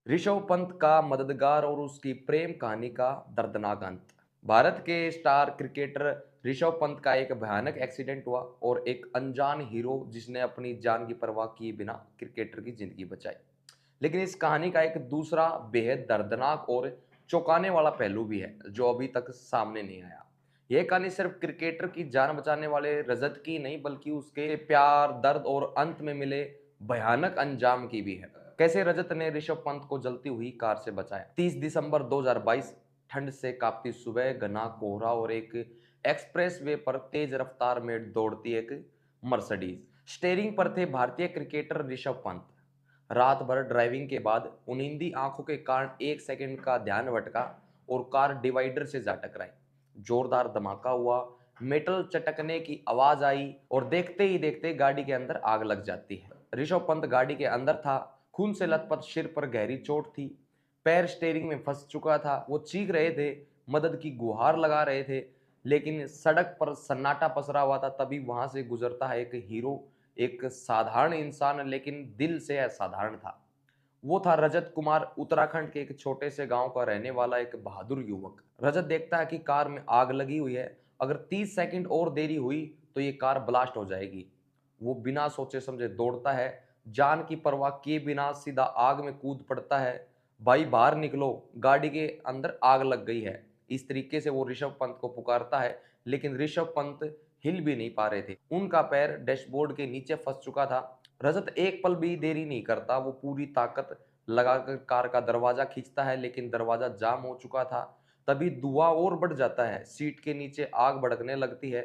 ऋषभ पंत का मददगार और उसकी प्रेम कहानी का दर्दनाक अंत। भारत के स्टार क्रिकेटर ऋषभ पंत का एक भयानक एक्सीडेंट हुआ और एक अनजान हीरो जिसने अपनी जान की परवाह किए बिना क्रिकेटर की जिंदगी बचाई। लेकिन इस कहानी का एक दूसरा बेहद दर्दनाक और चौंकाने वाला पहलू भी है जो अभी तक सामने नहीं आया। यह कहानी सिर्फ क्रिकेटर की जान बचाने वाले रजत की नहीं बल्कि उसके प्यार, दर्द और अंत में मिले भयानक अंजाम की भी है। कैसे रजत ने ऋषभ पंत को जलती हुई कार से बचाया। 30 दिसंबर 2022, ठंड से कांपती सुबह, घना कोहरा और एक एक्सप्रेस वे पर तेज रफ्तार में दौड़ती एक मर्सिडीज। स्टीयरिंग पर थे भारतीय क्रिकेटर ऋषभ पंत। रात भर ड्राइविंग के बाद उनिंदी आंखों के कारण एक सेकंड का ध्यान भटका और कार डिवाइडर से जा टकराई। जोरदार धमाका हुआ, मेटल चटकने की आवाज आई और देखते ही देखते गाड़ी के अंदर आग लग जाती है। ऋषभ पंत गाड़ी के अंदर था, खून से लथपथ, सिर पर गहरी चोट थी, पैर स्टीयरिंग में फंस चुका था। वो चीख रहे थे, मदद की गुहार लगा रहे थे, लेकिन सड़क पर सन्नाटा पसरा हुआ था। तभी वहां से गुजरता है एक हीरो, एक साधारण इंसान लेकिन दिल से असाधारण था। वो था रजत कुमार, उत्तराखंड के एक छोटे से गांव का रहने वाला एक बहादुर युवक। रजत देखता है कि कार में आग लगी हुई है, अगर 30 सेकंड और देरी हुई तो ये कार ब्लास्ट हो जाएगी। वो बिना सोचे समझे दौड़ता है, जान की परवाह किए बिना सीधा आग में कूद पड़ता है। भाई बाहर निकलो, गाड़ी के अंदर आग लग गई है। इस तरीके से वो ऋषभ पंत को पुकारता है, लेकिन ऋषभ पंत हिल भी नहीं पा रहे थे। उनका पैर डैशबोर्ड के नीचे फंस चुका था। रजत एक पल भी देरी नहीं करता, वो पूरी ताकत लगाकर कार का दरवाजा खींचता है, लेकिन दरवाजा जाम हो चुका था। तभी धुआं और बढ़ जाता है, सीट के नीचे आग भड़कने लगती है,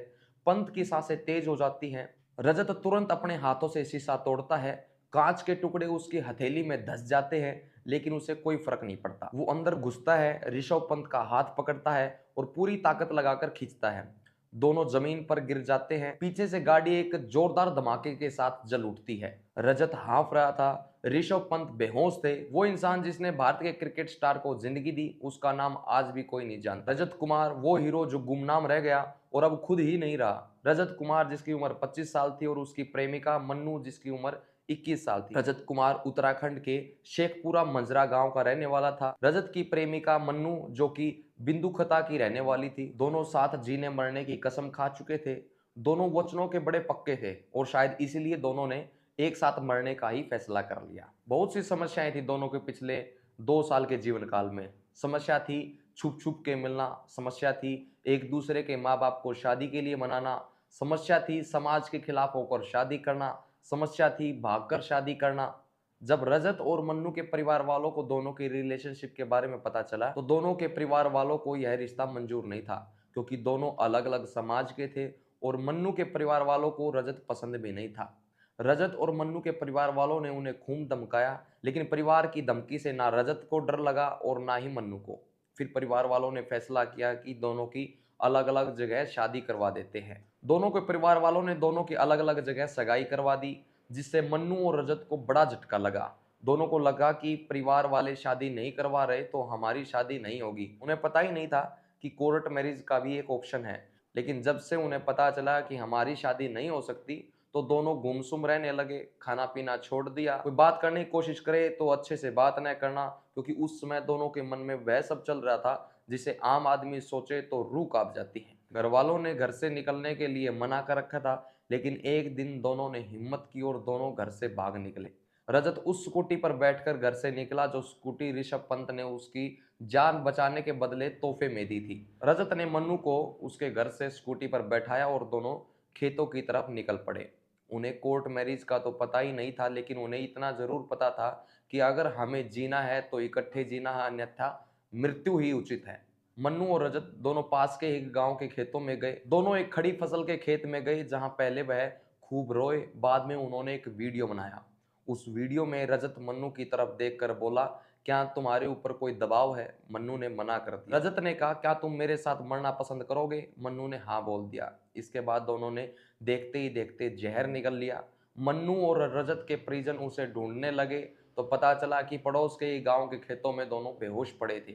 पंत की सांसें तेज हो जाती हैं। रजत तुरंत अपने हाथों से शीशा तोड़ता है, कांच के टुकड़े उसकी हथेली में धस जाते हैं, लेकिन उसे कोई फर्क नहीं पड़ता। वो अंदर घुसता है, ऋषभ पंत का हाथ पकड़ता है और पूरी ताकत लगाकर खींचता है। दोनों जमीन पर गिर जाते हैं। पीछे से गाड़ी एक जोरदार धमाके के साथ जल उठती है। रजत हाँफ रहा था, ऋषभ पंत बेहोश थे। वो इंसान जिसने भारत के क्रिकेट स्टार को जिंदगी दी, उसका नाम आज भी कोई नहीं जानता। रजत कुमार, वो हीरो जो गुमनाम रह गया और अब खुद ही नहीं रहा। रजत कुमार जिसकी उम्र 25 साल थी और उसकी प्रेमिका मन्नू जिसकी उम्र 21 साल थी। रजत कुमार उत्तराखंड के शेखपुरा मंजरा गांव का रहने वाला था। रजत की प्रेमिका मन्नू जो कि बिंदुखता की रहने वाली थी। दोनों साथ जीने मरने की कसम खा चुके थे। दोनों वचनों के बड़े पक्के थे और शायद इसीलिए दोनों ने एक साथ मरने का ही फैसला कर लिया। बहुत सी समस्याएं थी दोनों के पिछले 2 साल के जीवन काल में। समस्या थी छुप छुप के मिलना, समस्या थी एक दूसरे के माँ बाप को शादी के लिए मनाना, समस्या थी समाज के खिलाफ होकर शादी करना, समस्या थी भागकर शादी करना। जब रजत और मन्नू के परिवार वालों को दोनों की रिलेशनशिप के बारे में पता चला तो दोनों के परिवार वालों को यह रिश्ता मंजूर नहीं था, क्योंकि दोनों अलग अलग समाज के थे और मन्नू के परिवार वालों को रजत पसंद भी नहीं था। रजत और मन्नू के परिवार वालों ने उन्हें खूब धमकाया, लेकिन परिवार की धमकी से ना रजत को डर लगा और ना ही मन्नू को। फिर परिवार वालों ने फैसला किया कि दोनों की अलग अलग जगह शादी करवा देते हैं। दोनों के परिवार वालों ने दोनों की अलग अलग जगह सगाई करवा दी, जिससे मन्नू और रजत को बड़ा झटका लगा। दोनों को लगा कि परिवार वाले शादी नहीं करवा रहे तो हमारी शादी नहीं होगी। उन्हें पता ही नहीं था कि कोर्ट मैरिज का भी एक ऑप्शन है। लेकिन जब से उन्हें पता चला कि हमारी शादी नहीं हो सकती तो दोनों गुमसुम रहने लगे, खाना पीना छोड़ दिया। कोई बात करने की कोशिश करे तो अच्छे से बात न करना, क्योंकि उस समय दोनों के मन में वह सब चल रहा था जिसे आम आदमी सोचे तो रूह कांप जाती है। घर वालों ने घर से निकलने के लिए मना कर रखा था, लेकिन एक दिन दोनों ने हिम्मत की और दोनों घर से भाग निकले। रजत उस स्कूटी पर बैठकर घर से निकला जो स्कूटी ऋषभ पंत ने उसकी जान बचाने के बदले तोहफे में दी थी। रजत ने मन्नू को उसके घर से स्कूटी पर बैठाया और दोनों खेतों की तरफ निकल पड़े। उन्हें कोर्ट मैरिज का तो पता ही नहीं था, लेकिन उन्हें इतना जरूर पता था कि अगर हमें जीना है तो इकट्ठे जीना है, अन्यथा मृत्यु ही उचित है। मन्नू और रजत दोनों पास के एक गांव के खेतों में गए। दोनों एक खड़ी फसल के खेत में गए जहां पहले वह खूब रोए। बाद में उन्होंने एक वीडियो बनाया। उस वीडियो में रजत मन्नू की तरफ देखकर बोला, क्या तुम्हारे ऊपर कोई दबाव है? मन्नू ने मना कर दिया। रजत ने कहा, क्या तुम मेरे साथ मरना पसंद करोगे? मन्नू ने हाँ बोल दिया। इसके बाद दोनों ने देखते ही देखते जहर निगल लिया। मन्नू और रजत के परिजन उसे ढूंढने लगे तो पता चला कि पड़ोस के ही गांव के खेतों में दोनों बेहोश पड़े थे,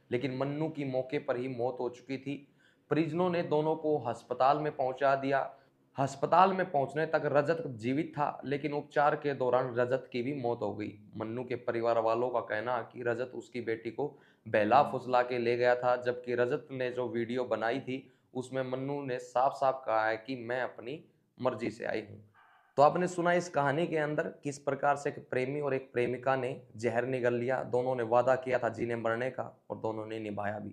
लेकिन मन्नू की मौके पर ही मौत हो चुकी थी। परिजनों ने दोनों को अस्पताल में पहुंचा दिया। अस्पताल में पहुंचने तक रजत जीवित था, लेकिन उपचार के दौरान रजत की भी मौत हो गई। मन्नू के परिवार वालों का कहना है कि रजत उसकी बेटी को बहला फुसला के ले गया था, जबकि रजत ने जो वीडियो बनाई थी उसमें मन्नू ने साफ साफ कहा है कि मैं अपनी मर्जी से आई हूँ। तो आपने सुना इस कहानी के अंदर किस प्रकार से एक प्रेमी और एक प्रेमिका ने जहर निगल लिया। दोनों ने वादा किया था जीने मरने का और दोनों ने निभाया भी।